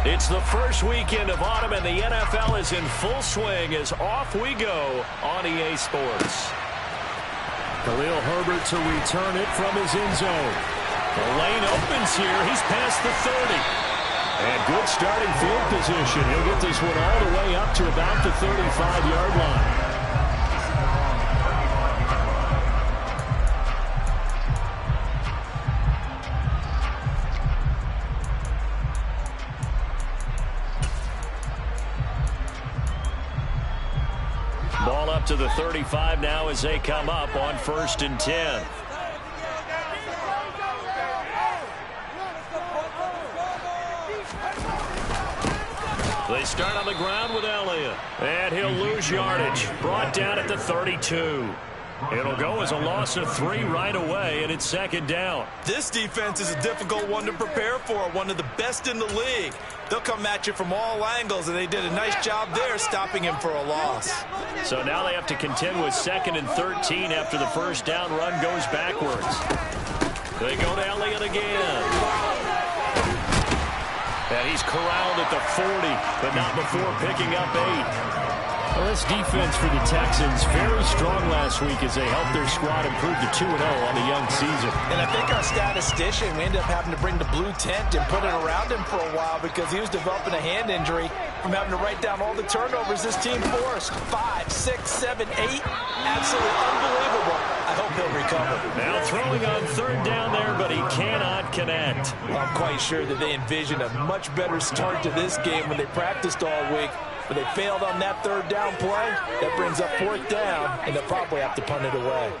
It's the first weekend of autumn, and the NFL is in full swing as off we go on EA Sports. Khalil Herbert to return it from his end zone. The lane opens here. He's past the 30. And good starting field position. He'll get this one all the way up to about the 35-yard line. Ball up to the 35 now as they come up on 1st and 10. They start on the ground with Elliott. And he'll lose yardage. Brought down at the 32. It'll go as a loss of 3 right away, and it's 2nd down. This defense is a difficult one to prepare for, one of the best in the league. They'll come at you from all angles, and they did a nice job there stopping him for a loss. So now they have to contend with 2nd and 13 after the first down run goes backwards. They go to Elliott again. And he's corralled at the 40, but not before picking up 8. Well, this defense for the Texans, very strong last week as they helped their squad improve to 2-0 on the young season. And I think our statistician, we ended up having to bring the blue tent and put it around him for a while because he was developing a hand injury from having to write down all the turnovers this team forced. 5, 6, 7, 8. Absolutely unbelievable. I hope he'll recover. Now throwing on 3rd down there, but he cannot connect. I'm quite sure that they envisioned a much better start to this game when they practiced all week. But they failed on that 3rd down play. That brings up 4th down, and they'll probably have to punt it away.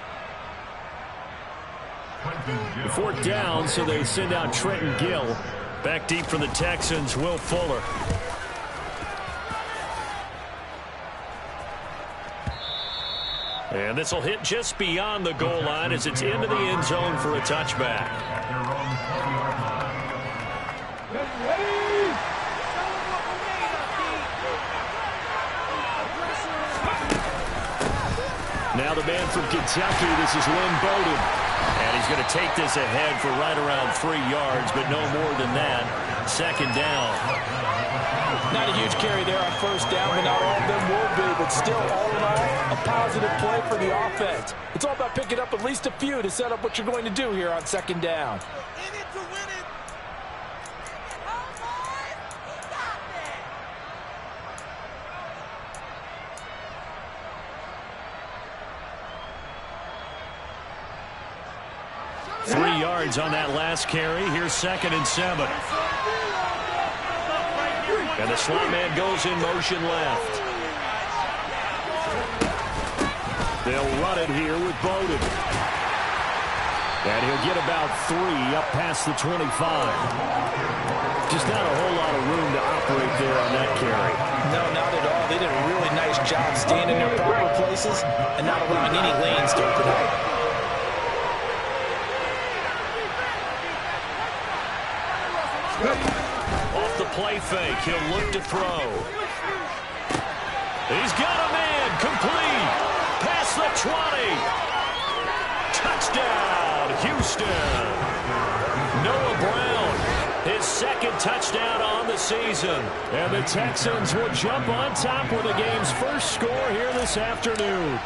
4th down, so they send out Trenton Gill. Back deep for the Texans, Will Fuller. And this will hit just beyond the goal line as it's into the end zone for a touchback. Now the man from Kentucky, this is Lynn Bowden. And he's going to take this ahead for right around 3 yards, but no more than that. 2nd down. Not a huge carry there on 1st down, but not all of them will be. But still, all in all, a positive play for the offense. It's all about picking up at least a few to set up what you're going to do here on 2nd down. 3 yards on that last carry. Here's 2nd and 7. And the slot man goes in motion left. They'll run it here with Bowden. And he'll get about 3 up past the 25. Just not a whole lot of room to operate there on that carry. No, not at all. They did a really nice job staying in their proper places and not allowing any lanes to open up. Off the play fake, he'll look to throw. He's got a man, complete. Past the 20. Touchdown, Houston. Noah Brown, his 2nd touchdown on the season. And the Texans will jump on top with the game's first score here this afternoon.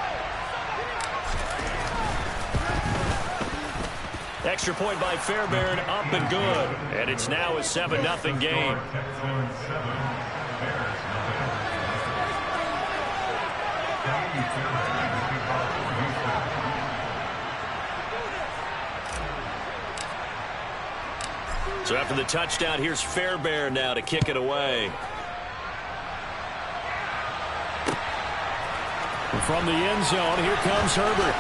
Extra point by Fairbairn, up and good. And it's now a 7-0 game. So after the touchdown, here's Fairbairn now to kick it away. From the end zone, here comes Herbert.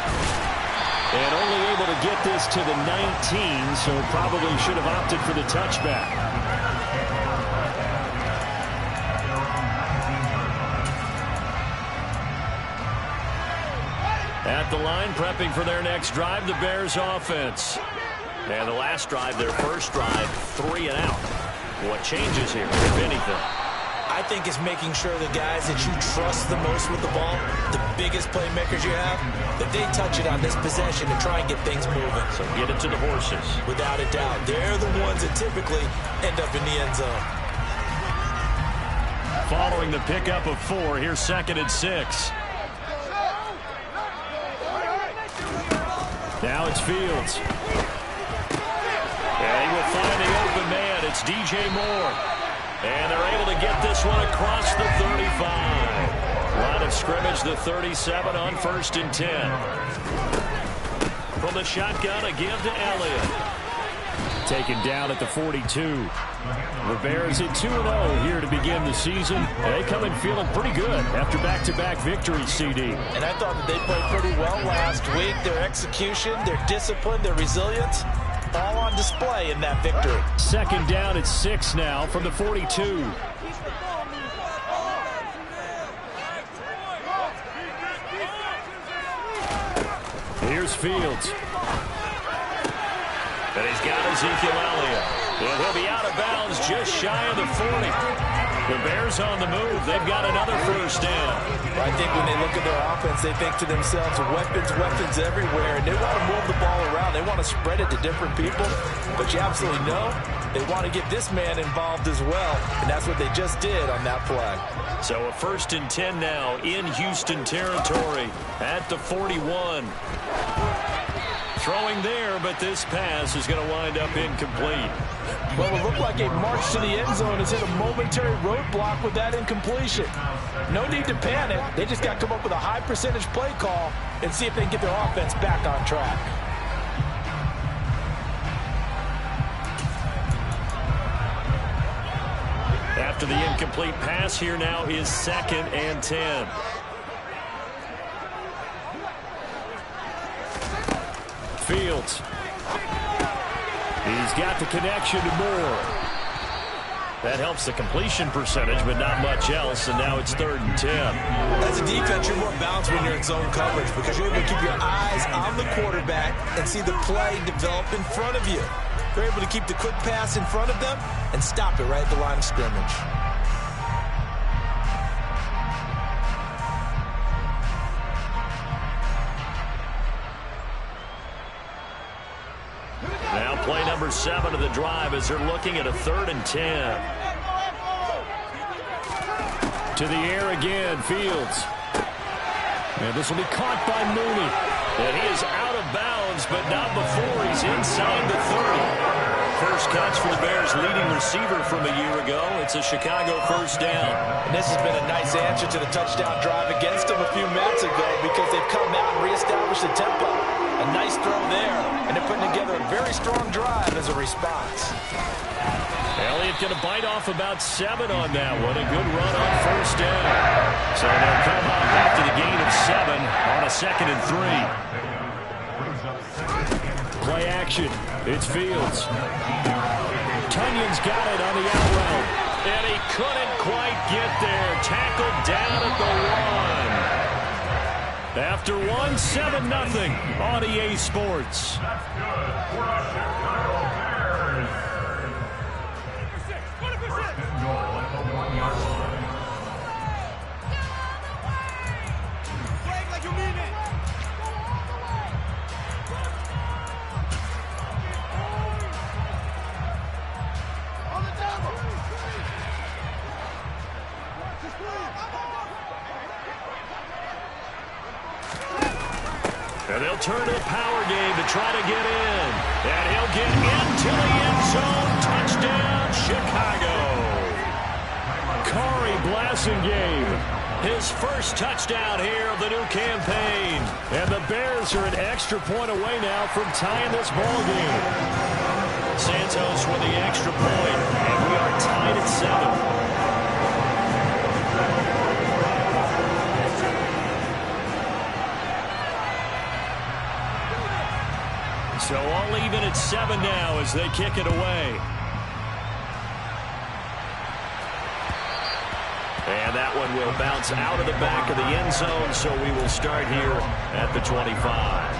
And only able to get this to the 19, so probably should have opted for the touchback. At the line, prepping for their next drive, the Bears offense. And the last drive, their first drive, 3 and out. What changes here, if anything? I think it's making sure the guys that you trust the most with the ball, the biggest playmakers you have, that they touch it on this possession to try and get things moving. So get it to the horses. Without a doubt. They're the ones that typically end up in the end zone. Following the pickup of 4, here's 2nd and 6. Now it's Fields. And he will find the open man. It's DJ Moore. And they're able to get this one across the 35. Line of scrimmage, the 37 on 1st and 10. From the shotgun, a give to Elliott. Taken down at the 42. The Bears at 2-0 here to begin the season. They come in feeling pretty good after back-to-back victories, CD. And I thought that they played pretty well last week. Their execution, their discipline, their resilience, all on display in that victory. 2nd down at 6 now from the 42. Here's Fields. And he's got Ezekiel Elliott. And he'll be out of bounds just shy of the 40. The Bears on the move. They've got another 1st down. I think when they look at their offense, they think to themselves, weapons, weapons everywhere. And they want to move the ball around. They want to spread it to different people. But you absolutely know they want to get this man involved as well. And that's what they just did on that play. So a 1st and 10 now in Houston territory at the 41. Throwing there, but this pass is going to wind up incomplete. Well, it looked like a march to the end zone has hit a momentary roadblock with that incompletion. No need to panic. They just got to come up with a high percentage play call and see if they can get their offense back on track. After the incomplete pass, here now is 2nd and 10. Fields. He's got the connection to Moore. That helps the completion percentage, but not much else, and now it's 3rd and 10. As a defense, you're more balanced when you're in zone coverage because you're able to keep your eyes on the quarterback and see the play develop in front of you. You're able to keep the quick pass in front of them and stop it right at the line of scrimmage. Now play number 7 of the drive as they're looking at a 3rd and 10. To the air again, Fields. And this will be caught by Mooney. And he is out of bounds, but not before he's inside the 30. First catch for the Bears' leading receiver from a year ago. It's a Chicago 1st down. And this has been a nice answer to the touchdown drive against them a few minutes ago because they've come out and reestablished the tempo. A nice throw there, and they're putting together a very strong drive as a response. Elliott going to bite off about 7 on that one. A good run on 1st down. So they'll come up after the gain of 7 on a 2nd and 3. Play action. It's Fields. Tunyon's got it on the out route. And he couldn't quite get there. Tackled down at the 1. After 1, 7-0 on EA Sports. And they'll turn to the power game to try to get in. And he'll get into the end zone. Touchdown, Chicago. Corey Blasingame, his first touchdown here of the new campaign. And the Bears are an extra point away now from tying this ball game. Santos with the extra point, and we are tied at 7. So all even at 7 now as they kick it away. And that one will bounce out of the back of the end zone, so we will start here at the 25.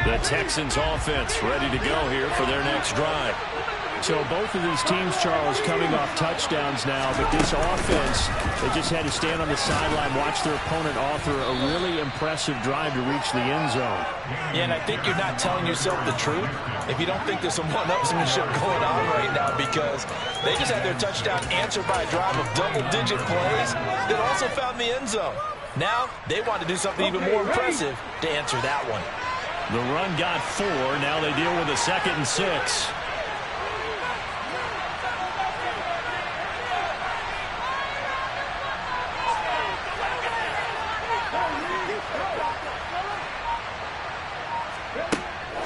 The Texans offense ready to go here for their next drive. So both of these teams, Charles, coming off touchdowns now, but this offense, they just had to stand on the sideline, watch their opponent author a really impressive drive to reach the end zone. Yeah, and I think you're not telling yourself the truth if you don't think there's some one-upsmanship going on right now, because they just had their touchdown answered by a drive of double-digit plays that also found the end zone. Now they want to do something even more impressive to answer that one. The run got 4. Now they deal with a 2nd and 6.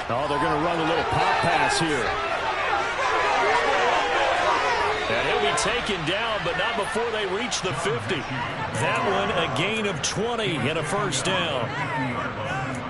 Oh, they're going to run a little pop pass here. And he'll be taken down, but not before they reach the 50. That one a gain of 20 and a first down.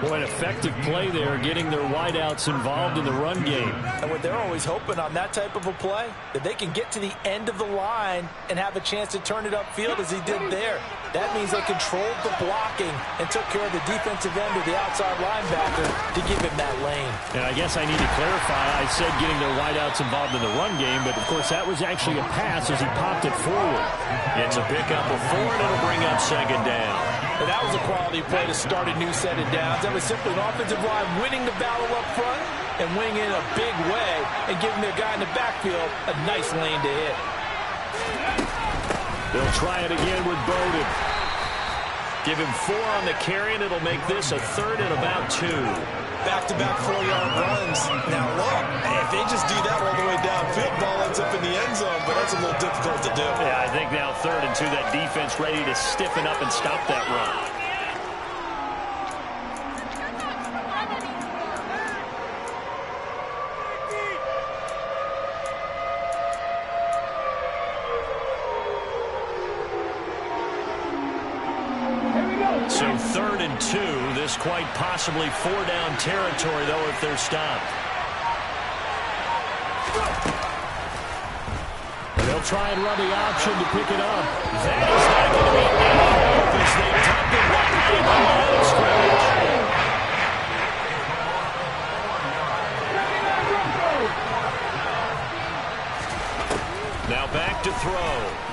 Boy, an effective play there, getting their wideouts involved in the run game. And what they're always hoping on that type of a play, that they can get to the end of the line and have a chance to turn it upfield as he did there. That means they controlled the blocking and took care of the defensive end of the outside linebacker to give him that lane. And I guess I need to clarify, I said getting their wideouts involved in the run game, but of course that was actually a pass as he popped it forward. It's a pickup of 4, and it'll bring up 2nd down. And that was a quality play to start a new set of downs. That was simply an offensive line winning the battle up front and winning in a big way and giving their guy in the backfield a nice lane to hit. They'll try it again with Bowden. Give him 4 on the carry, and it'll make this a 3rd and about 2. Back-to-back 4-yard runs. Now, look, if they just do that all the way downfield, ball ends up in the end zone, but that's a little difficult to do. Yeah, I think now 3rd and 2, that defense ready to stiffen up and stop that run. So 3rd and 2, this quite possibly 4-down territory, though, if they're stopped. And they'll try and run the option to pick it up. That is not going to be enough as they tuck it behind the line of scrimmage. Now back to throw.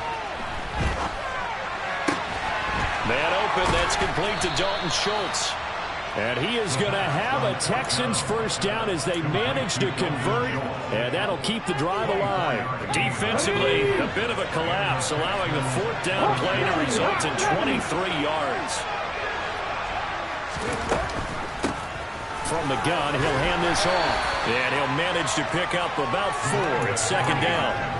Man open, that's complete to Dalton Schultz. And he is going to have a Texans first down as they manage to convert, and that'll keep the drive alive. Defensively, a bit of a collapse, allowing the 4th down play to result in 23 yards. From the gun, he'll hand this off, and he'll manage to pick up about 4. It's 2nd down.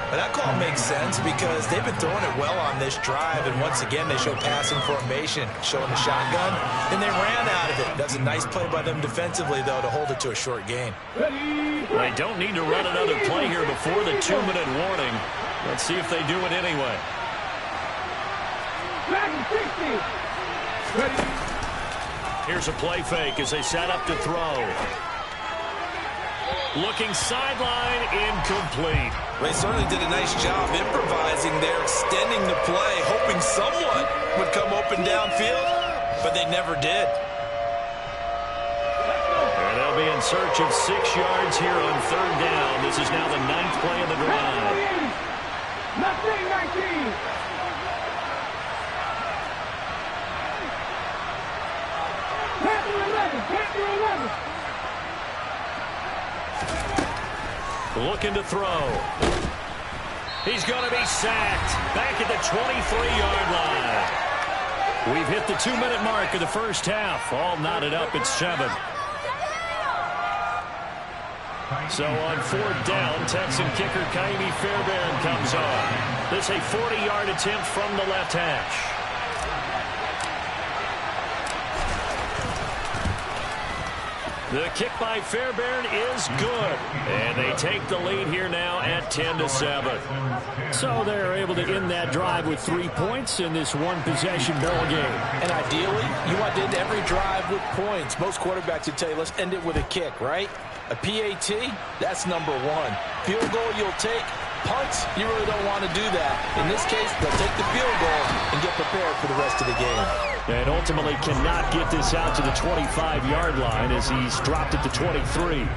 But that call makes sense because they've been throwing it well on this drive, and once again they show passing formation, showing the shotgun, and they ran out of it. That's a nice play by them defensively, though, to hold it to a short gain. They don't need to run another play here before the 2-minute warning. Let's see if they do it anyway. Here's a play fake as they set up to throw. Looking sideline, incomplete. They certainly did a nice job improvising there, extending the play, hoping someone would come open downfield, but they never did. And they'll be in search of 6 yards here on 3rd down. This is now the 9th play of the drive. 19. Looking to throw. He's going to be sacked. Back at the 23-yard line. We've hit the 2-minute mark of the first half. All knotted up at 7. So on 4th down, Texan kicker Ka'imi Fairbairn comes on. This a 40-yard attempt from the left hash. The kick by Fairbairn is good. And they take the lead here now at 10-7. So they're able to end that drive with 3 points in this one-possession ball game. And ideally, you want to end every drive with points. Most quarterbacks would tell you, let's end it with a kick, right? A PAT, that's number 1. Field goal you'll take. Punts, you really don't want to do that. In this case, they'll take the field goal and get prepared for the rest of the game. And ultimately cannot get this out to the 25-yard line as he's dropped it to 23.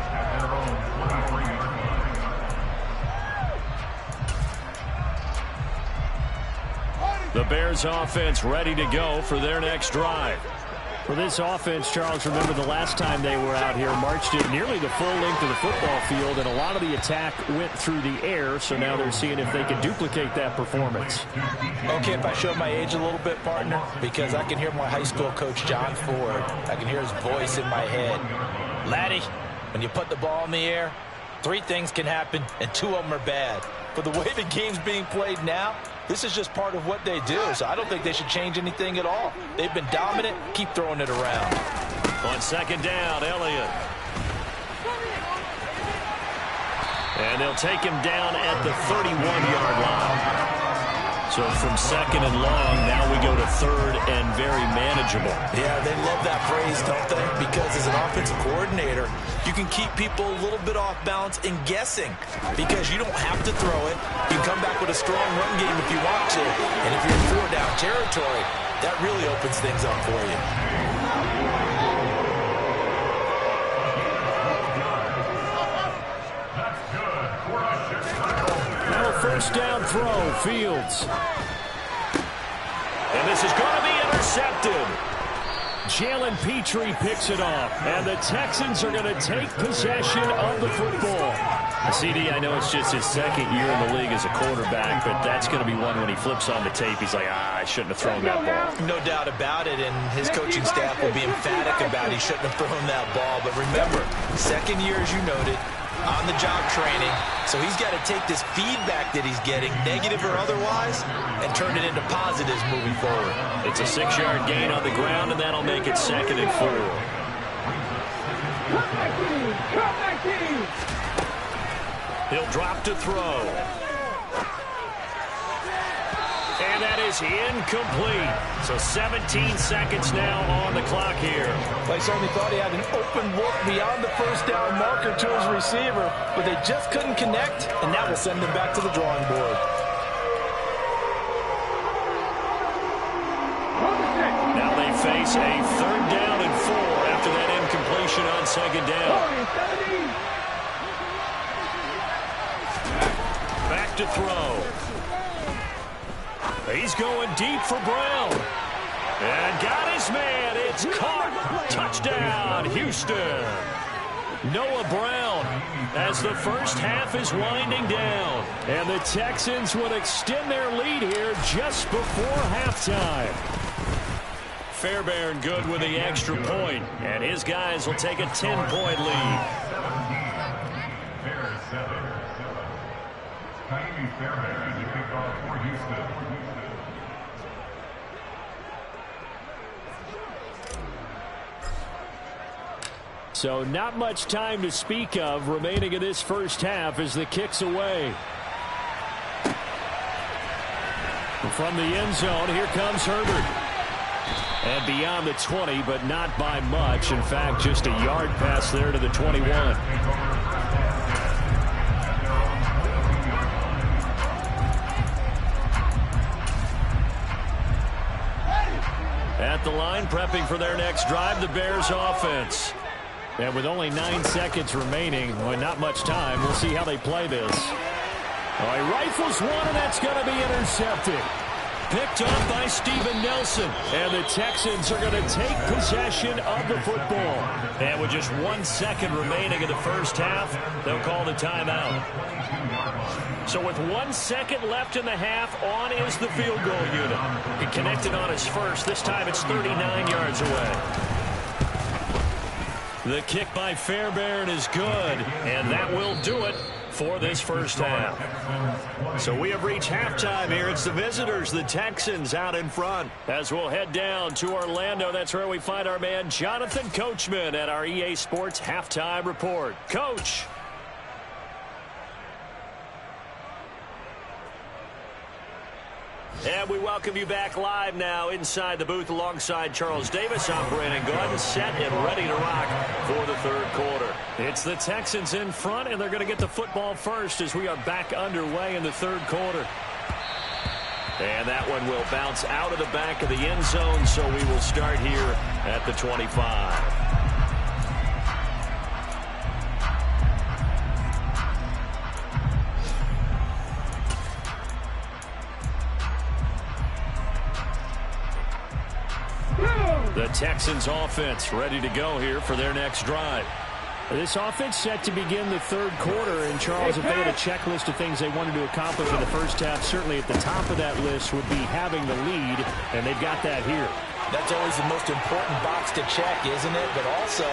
The Bears offense ready to go for their next drive. For this offense, Charles, remember the last time they were out here, marched it nearly the full length of the football field, and a lot of the attack went through the air, so now they're seeing if they can duplicate that performance. Okay, if I show my age a little bit, partner, because I can hear my high school coach, John Ford. I can hear his voice in my head. Laddie, when you put the ball in the air, 3 things can happen, and 2 of them are bad. For the way the game's being played now, this is just part of what they do, so I don't think they should change anything at all. They've been dominant. Keep throwing it around. On second down, Elliott. And they'll take him down at the 31-yard line. So from second and long, now we go to third and very manageable. Yeah, they love that phrase, don't they? Because as an offensive coordinator, you can keep people a little bit off balance and guessing because you don't have to throw it. You can come back with a strong run game if you want to. And if you're in 4-down territory, that really opens things up for you. First down throw, Fields. And this is going to be intercepted. Jalen Petrie picks it off, and the Texans are going to take possession of the football. CD, I know it's just his second year in the league as a quarterback, but that's going to be one when he flips on the tape, he's like, I shouldn't have thrown that ball. No doubt about it, and his coaching staff will be emphatic about he shouldn't have thrown that ball. But remember, second year, as you noted, on-the-job training, so he's got to take this feedback that he's getting, negative or otherwise, and turn it into positives moving forward. It's a 6-yard gain on the ground, and that'll make it 2nd and 4. He'll drop to throw. And that is incomplete. So 17 seconds now on the clock here. Well, he certainly thought he had an open look beyond the first down marker to his receiver, but they just couldn't connect, and that will send him back to the drawing board. Now they face a 3rd down and 4 after that incompletion on 2nd down. Back to throw. He's going deep for Brown. And got his man. It's caught. Touchdown, Houston. Noah Brown as the first half is winding down. And the Texans would extend their lead here just before halftime. Fairbairn good with the extra point. And his guys will take a 10-point lead. Fairbairn, the kickoff for Houston. So not much time to speak of remaining in this first half as the kick's away. From the end zone, here comes Herbert. And beyond the 20, but not by much. In fact, just a yard pass there to the 21. At the line, prepping for their next drive, the Bears offense. And with only 9 seconds remaining, well, not much time, we'll see how they play this. Oh, he rifles one, and that's going to be intercepted. Picked up by Steven Nelson. And the Texans are going to take possession of the football. And with just 1 second remaining in the first half, they'll call the timeout. So with 1 second left in the half, on is the field goal unit. He connected on his first. This time it's 39 yards away. The kick by Fairbairn is good, and that will do it for this first half. So we have reached halftime here. It's the visitors, the Texans, out in front. As we'll head down to Orlando, that's where we find our man Jonathan Coachman at our EA Sports Halftime Report. Coach. And we welcome you back live now inside the booth alongside Charles Davis. I'm Brandon Gaudin, set and ready to rock for the third quarter. It's the Texans in front, and they're going to get the football first as we are back underway in the third quarter. And that one will bounce out of the back of the end zone, so we will start here at the 25. Texans offense ready to go here for their next drive. This offense set to begin the third quarter, and Charles, if they had a checklist of things they wanted to accomplish in the first half, certainly at the top of that list would be having the lead, and they've got that here. That's always the most important box to check, isn't it? But also,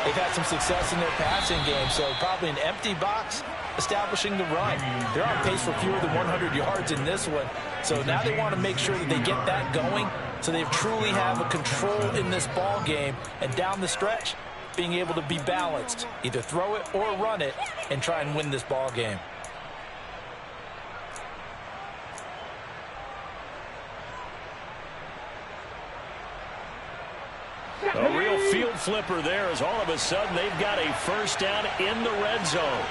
they've had some success in their passing game, so probably an empty box establishing the run. They're on pace for fewer than 100 yards in this one, so now they want to make sure that they get that going so they truly have a control in this ball game, and down the stretch, being able to be balanced, either throw it or run it, and try and win this ball game. A real field flipper there as all of a sudden they've got a first down in the red zone.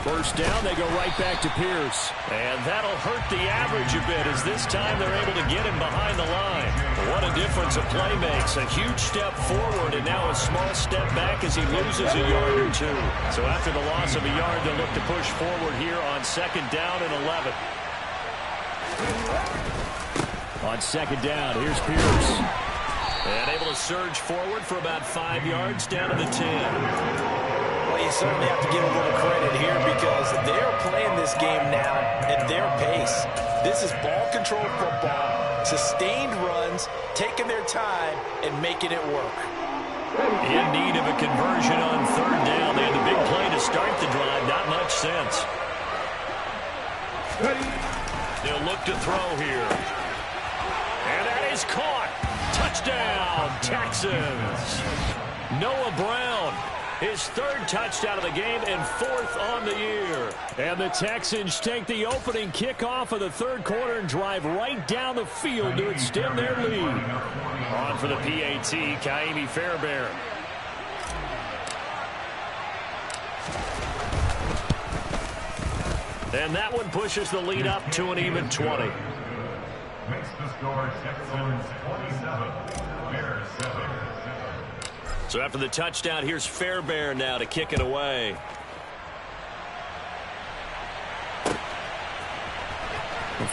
First down, they go right back to Pierce. And that'll hurt the average a bit as this time they're able to get him behind the line. What a difference a play makes. A huge step forward and now a small step back as he loses a yard or two. So after the loss of a yard, they'll look to push forward here on second down and 11. On second down, here's Pierce. And able to surge forward for about 5 yards down to the 10. Well, you certainly have to give a little credit here because they're playing this game now at their pace. This is ball control football, sustained runs, taking their time, and making it work. In need of a conversion on third down. They had the big play to start the drive. Not much sense. They'll look to throw here. And that is caught. Touchdown, Texans. Noah Brown. His third touchdown of the game and fourth on the year. And the Texans take the opening kickoff of the third quarter and drive right down the field to extend their lead. On for the PAT, Ka'imi Fairbairn. And that one pushes the lead up to an even 20. Makes the score Texans 27, Bears 7. So after the touchdown, here's Fairbairn now to kick it away.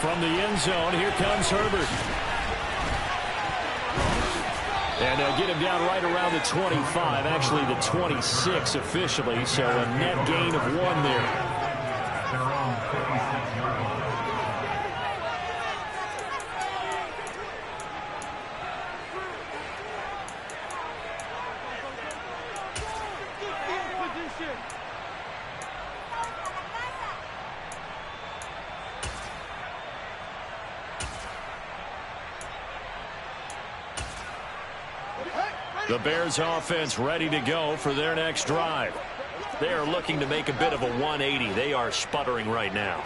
From the end zone, here comes Herbert. And they'll get him down right around the 25, actually the 26 officially, so a net gain of 1 there. Their own 56-yard line. The Bears offense ready to go for their next drive. They are looking to make a bit of a 180. They are sputtering right now.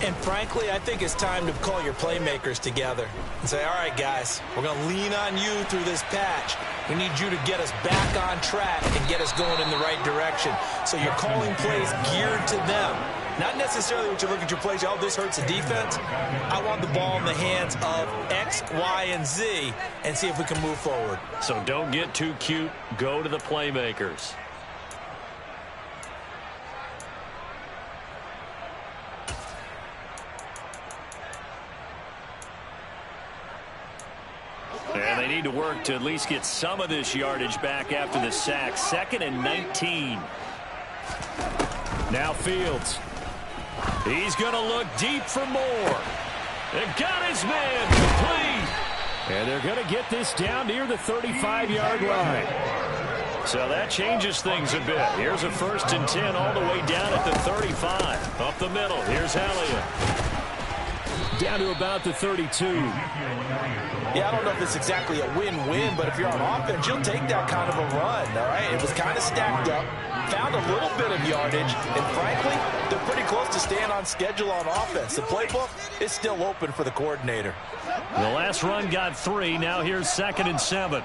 And frankly, I think it's time to call your playmakers together and say, all right, guys, we're going to lean on you through this patch. We need you to get us back on track and get us going in the right direction. So you're calling plays geared to them. Not necessarily what you look at your plays, oh, this hurts the defense. I want the ball in the hands of X, Y, and Z and see if we can move forward. So don't get too cute. Go to the playmakers. And they need to work to at least get some of this yardage back after the sack. 2nd and 19. Now Fields. He's going to look deep for more. They've got his man complete. And they're going to get this down near the 35-yard line. So that changes things a bit. Here's a 1st and 10 all the way down at the 35. Up the middle. Here's Elliott. Down to about the 32. Yeah, I don't know if it's exactly a win-win, but if you're on offense, you'll take that kind of a run, all right? It was kind of stacked up, found a little bit of yardage, and frankly, they're pretty close to staying on schedule on offense. The playbook is still open for the coordinator. The last run got 3. Now here's 2nd and 7.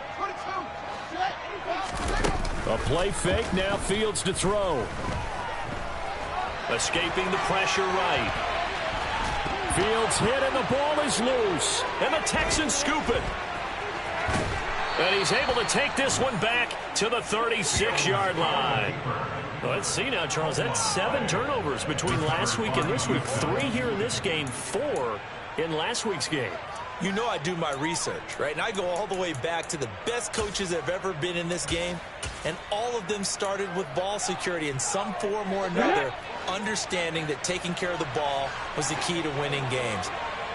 A play fake. Now Fields to throw. Escaping the pressure right. Fields hit and the ball is loose. And the Texans scoop it. And he's able to take this one back to the 36-yard line. Well, let's see now, Charles. That's 7 turnovers between last week and this week. 3 here in this game, 4 in last week's game. You know I do my research, right? And I go all the way back to the best coaches that have ever been in this game, and all of them started with ball security in some form or another, understanding that taking care of the ball was the key to winning games.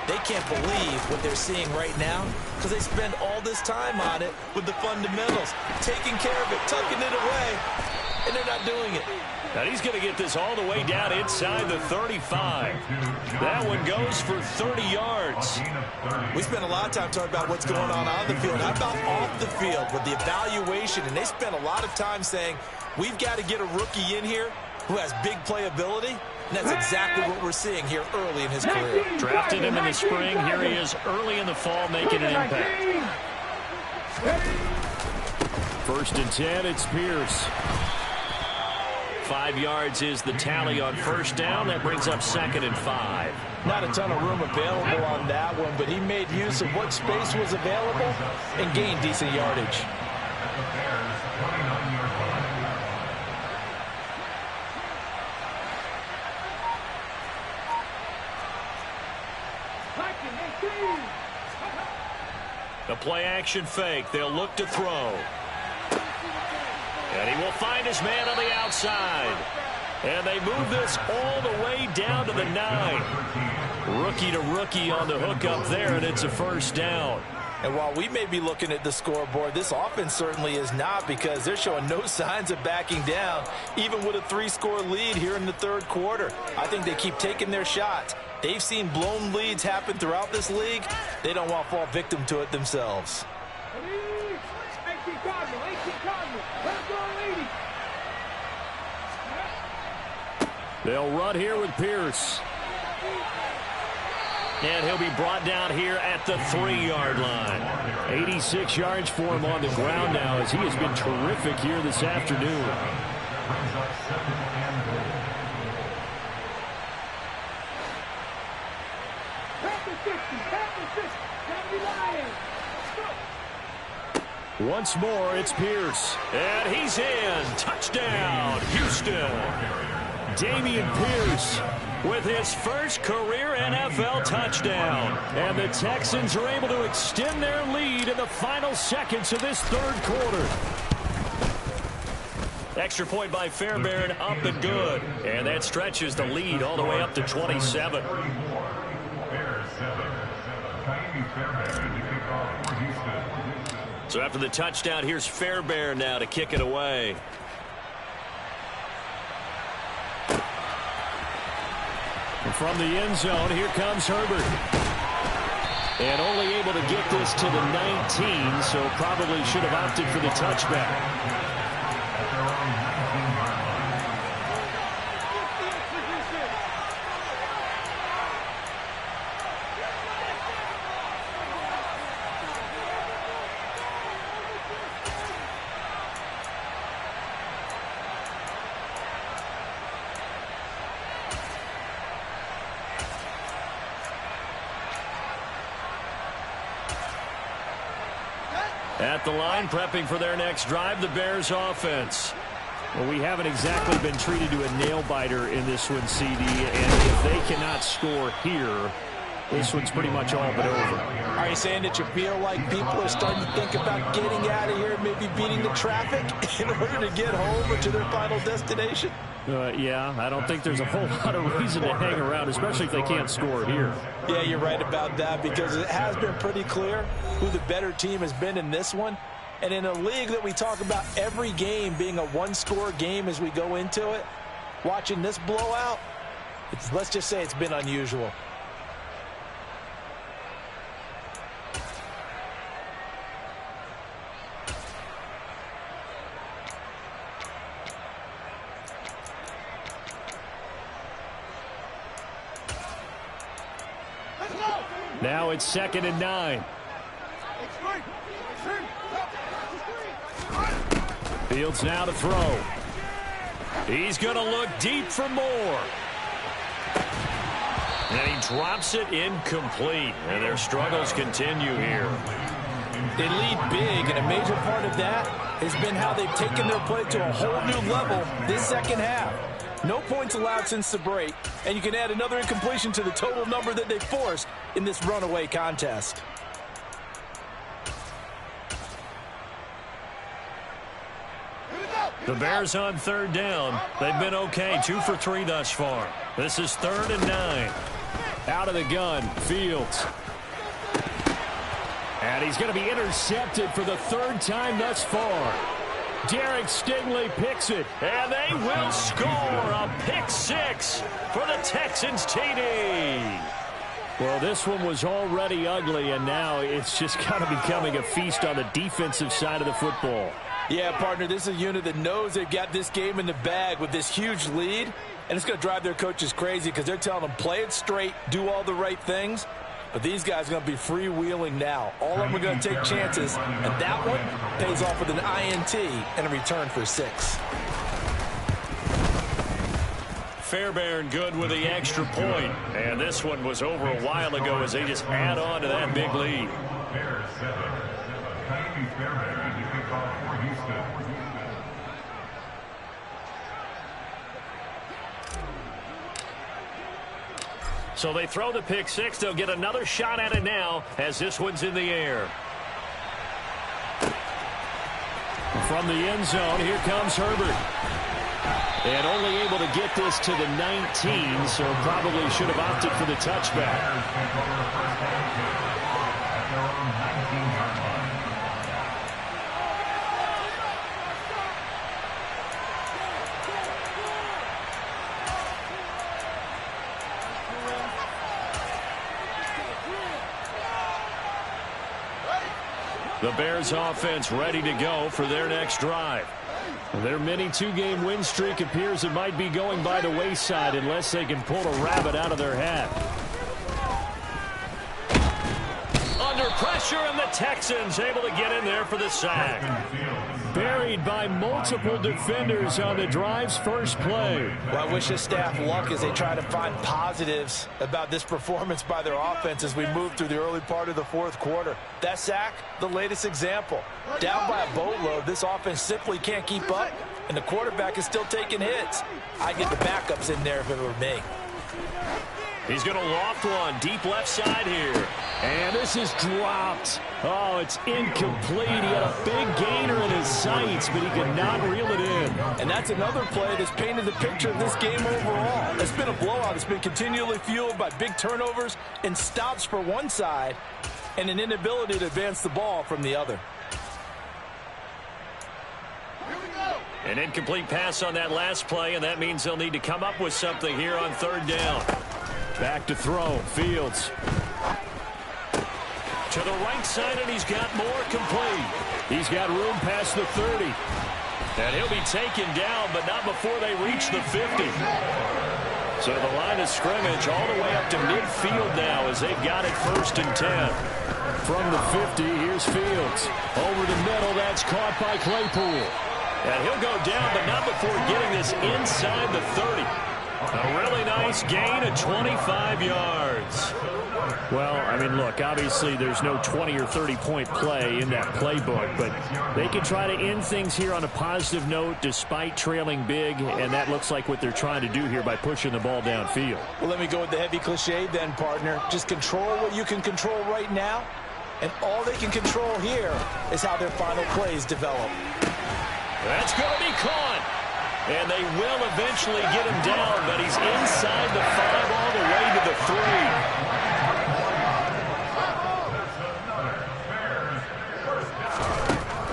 They can't believe what they're seeing right now because they spend all this time on it with the fundamentals, taking care of it, tucking it away, and they're not doing it. And he's going to get this all the way down inside the 35. That one goes for 30 yards. We spent a lot of time talking about what's going on the field. How about off the field with the evaluation? And they spent a lot of time saying, we've got to get a rookie in here who has big playability. And that's exactly what we're seeing here early in his career. Drafted him in the spring. Here he is early in the fall making an impact. 1st and 10, it's Pierce. 5 yards is the tally on 1st down. That brings up 2nd and 5. Not a ton of room available on that one, but he made use of what space was available and gained decent yardage. The play-action fake. They'll look to throw. And he will find his man on the outside. And they move this all the way down to the 9. Rookie to rookie on the hook up there, and it's a 1st down. And while we may be looking at the scoreboard, this offense certainly is not, because they're showing no signs of backing down, even with a 3-score lead here in the 3rd quarter. I think they keep taking their shots. They've seen blown leads happen throughout this league. They don't want to fall victim to it themselves. They'll run here with Pierce. And he'll be brought down here at the 3-yard line. 86 yards for him on the ground now, as he has been terrific here this afternoon. Once more, it's Pierce. And he's in. Touchdown, Houston. Dameon Pierce with his first career NFL touchdown. And the Texans are able to extend their lead in the final seconds of this 3rd quarter. Extra point by Fairbairn, up and good. And that stretches the lead all the way up to 27. So after the touchdown, here's Fairbairn now to kick it away. And from the end zone, here comes Herbert. And only able to get this to the 19, so probably should have opted for the touchback. At the line, prepping for their next drive, the Bears offense. Well, we haven't exactly been treated to a nail-biter in this one, CD, and if they cannot score here, this one's pretty much all but over. Are you saying that you feel like people are starting to think about getting out of here, maybe beating the traffic in order to get home or to their final destination? Yeah, I don't think there's a whole lot of reason to hang around, especially if they can't score here. Yeah, you're right about that, because it has been pretty clear who the better team has been in this one. And in a league that we talk about every game being a 1-score game as we go into it, watching this blowout, let's just say it's been unusual. Now it's 2nd and 9. Fields now to throw. He's going to look deep for more. And he drops it incomplete. And their struggles continue here. They lead big, and a major part of that has been how they've taken their play to a whole new level this second half. No points allowed since the break, and you can add another incompletion to the total number that they forced in this runaway contest. The Bears on third down. They've been okay, 2 for 3 thus far. This is 3rd and 9. Out of the gun, Fields. And he's going to be intercepted for the 3rd time thus far. Derek Stingley picks it, and they will score a pick 6 for the Texans TD. Well, this one was already ugly, and now it's just kind of becoming a feast on the defensive side of the football. Yeah, partner, this is a unit that knows they've got this game in the bag with this huge lead, and it's going to drive their coaches crazy because they're telling them play it straight, do all the right things. But these guys are going to be freewheeling now. All of them are going to take chances, and that one pays off with an INT and a return for 6. Fairbairn good with the extra point. And this one was over a while ago as they just add on to that big lead. Bears 7. Kyle Fairbairn, the kickoff for Houston. So they throw the pick 6. They'll get another shot at it now as this one's in the air. From the end zone, here comes Herbert. And only able to get this to the 19, so probably should have opted for the touchback. The Bears offense ready to go for their next drive. Their mini 2-game win streak appears it might be going by the wayside unless they can pull a rabbit out of their hat. Under pressure, and the Texans able to get in there for the sack. Buried by multiple defenders on the drive's first play. Well, I wish this staff luck as they try to find positives about this performance by their offense as we move through the early part of the 4th quarter. That sack, the latest example. Down by a boatload, this offense simply can't keep up, and the quarterback is still taking hits. I'd get the backups in there if it were me. He's going to loft one deep left side here. And this is dropped. Oh, it's incomplete. He had a big gainer in his sights, but he could not reel it in. And that's another play that's painted the picture of this game overall. It's been a blowout. It's been continually fueled by big turnovers and stops for one side and an inability to advance the ball from the other. An incomplete pass on that last play, and that means they'll need to come up with something here on 3rd down. Back to throw. Fields. To the right side, and he's got more complete. He's got room past the 30. And he'll be taken down, but not before they reach the 50. So the line of scrimmage all the way up to midfield now as they've got it 1st and 10. From the 50, here's Fields. Over the middle, that's caught by Claypool. And he'll go down, but not before getting this inside the 30. A really nice gain of 25 yards. Well, I mean, look, obviously there's no 20 or 30-point play in that playbook, but they can try to end things here on a positive note despite trailing big, and that looks like what they're trying to do here by pushing the ball downfield. Well, let me go with the heavy cliche then, partner. Just control what you can control right now, and all they can control here is how their final plays develop. That's going to be caught. And they will eventually get him down, but he's inside the 5 all the way to the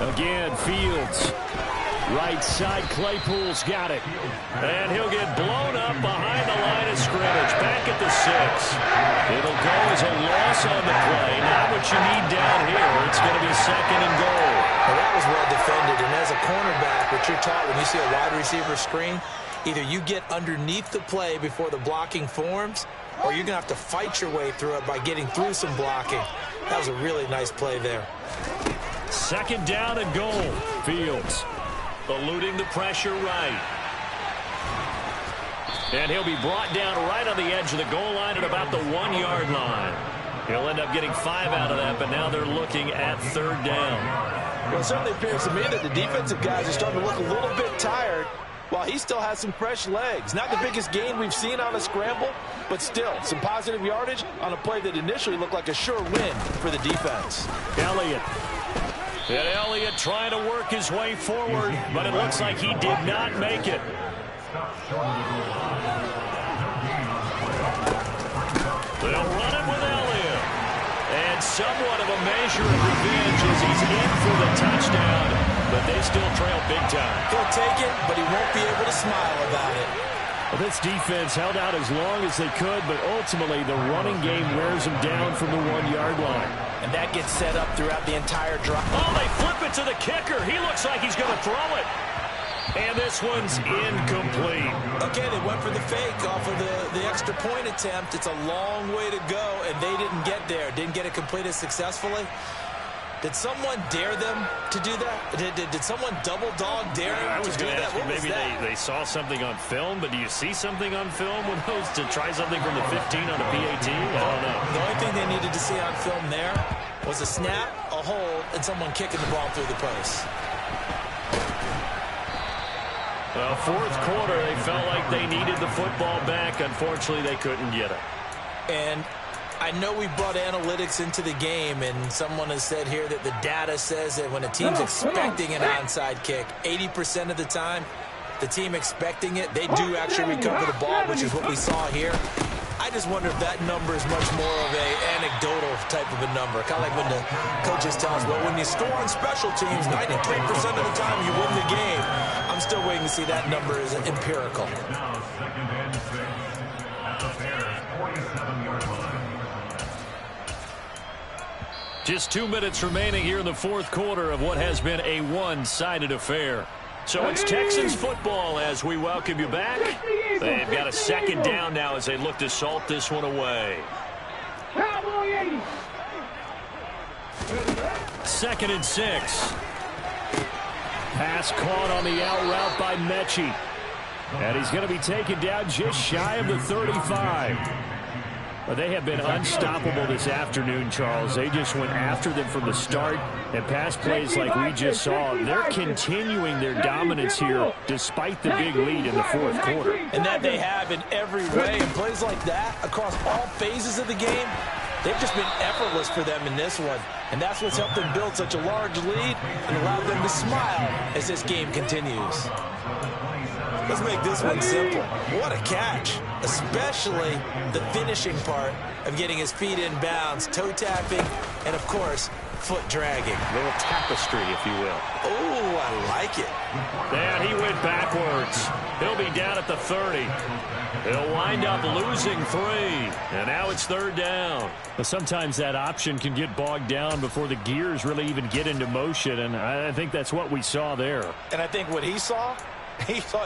3. Again, Fields. Right side, Claypool's got it. And he'll get blown up behind the line of scrimmage. Back at the 6. It'll go as a loss on the play. Not what you need down here. It's going to be 2nd and goal. Well, that was well defended, and as a cornerback, what you're taught when you see a wide receiver screen, either you get underneath the play before the blocking forms, or you're going to have to fight your way through it by getting through some blocking. That was a really nice play there. 2nd down and goal. Fields eluding the pressure right. And he'll be brought down right on the edge of the goal line at about the 1-yard line. He'll end up getting 5 out of that, but now they're looking at 3rd down. Well, it certainly appears to me that the defensive guys are starting to look a little bit tired Well, he still has some fresh legs. Not the biggest gain we've seen on a scramble, but still some positive yardage on a play that initially looked like a sure win for the defense. Elliott. And Elliott trying to work his way forward, but it looks like he did not make it. They'll run it with Elliott. And somewhat of a measure of revenge as he's in for the touchdown, but they still trail big time. He'll take it, but he won't be able to smile about it. Well, this defense held out as long as they could, but ultimately the running game wears them down from the 1-yard line. And that gets set up throughout the entire drive. Oh, they flip it to the kicker. He looks like he's going to throw it. And this one's incomplete. Okay, they went for the fake off of the extra point attempt. It's a long way to go, and they didn't get there. Didn't get it completed successfully. Did someone dare them to do that? Did someone double dog dare them I was to do going to that? ask you, maybe they saw something on film, but do you see something on film with those to try something from the 15 on a PAT? I don't know. The only thing they needed to see on film there was a snap, a hold, and someone kicking the ball through the post. Well, fourth quarter, they felt like they needed the football back. Unfortunately, they couldn't get it. And I know we brought analytics into the game, and someone has said here that the data says that when a team's expecting an onside kick, 80% of the time, the team expecting it, they do actually recover the ball, which is what we saw here. I just wonder if that number is much more of an anecdotal type of a number. Kind of like when the coaches tell us, well, when you score on special teams, 93% of the time you win the game. I'm still waiting to see that number is empirical. Now, 2nd and 6 at the Bears' 47-yard line. Just 2 minutes remaining here in the fourth quarter of what has been a one-sided affair. So it's Texans football as we welcome you back. They've got a second down now as they look to salt this one away. 2nd and 6. Pass caught on the out route by Mechie. And he's going to be taken down just shy of the 35. But they have been unstoppable this afternoon, Charles. They just went after them from the start, and pass plays like we just saw. They're continuing their dominance here despite the big lead in the fourth quarter. And that they have in every way. And plays like that across all phases of the game, they've just been effortless for them in this one. And that's what's helped them build such a large lead and allowed them to smile as this game continues. Let's make this one simple. What a catch, especially the finishing part of getting his feet in bounds, toe tapping, and of course, foot dragging. A little tapestry, if you will. Oh, I like it. And he went backwards. He'll be down at the 30. He'll wind up losing 3. And now it's third down. But sometimes that option can get bogged down before the gears really even get into motion. And I think that's what we saw there. And I think what he saw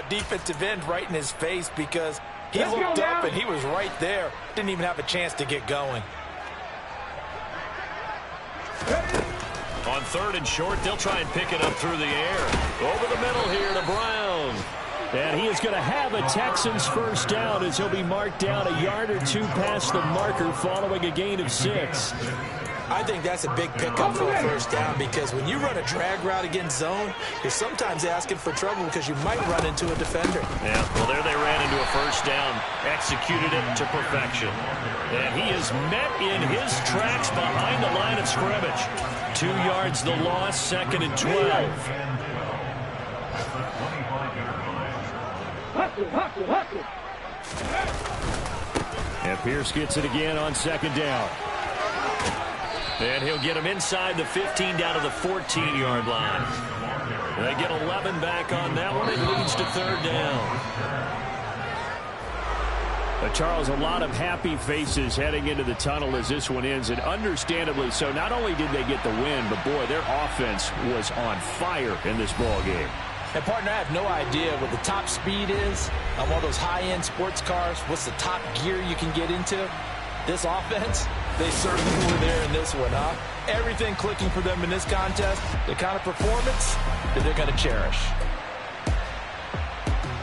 defensive end right in his face because he looked up and he was right there. Didn't even have a chance to get going. On 3rd and short, they'll try and pick it up through the air. Over the middle here to Brown. And he is going to have a Texans first down as he'll be marked down a yard or 2 past the marker following a gain of 6. I think that's a big pickup for a first down because when you run a drag route against zone, you're sometimes asking for trouble because you might run into a defender. Yeah, well, there they ran into a first down, executed it to perfection. And he is met in his tracks behind the line of scrimmage. 2 yards the loss, 2nd and 12. And Pierce gets it again on 2nd down. And he'll get him inside the 15 down to the 14-yard line. They get 11 back on that one. It leads to 3rd down. But Charles, a lot of happy faces heading into the tunnel as this one ends, and understandably so. Not only did they get the win, but boy, their offense was on fire in this ball game. And partner, I have no idea what the top speed is on one of those high-end sports cars. What's the top gear you can get into? This offense, they certainly were there in this one, huh? Everything clicking for them in this contest, the kind of performance that they're going to cherish.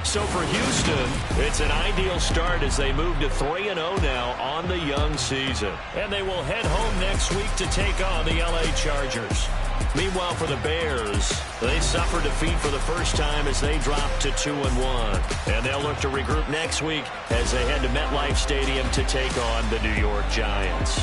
So for Houston, it's an ideal start as they move to 3-0 now on the young season. And they will head home next week to take on the LA Chargers. Meanwhile, for the Bears, they suffer defeat for the first time as they drop to 2-1. And they'll look to regroup next week as they head to MetLife Stadium to take on the New York Giants.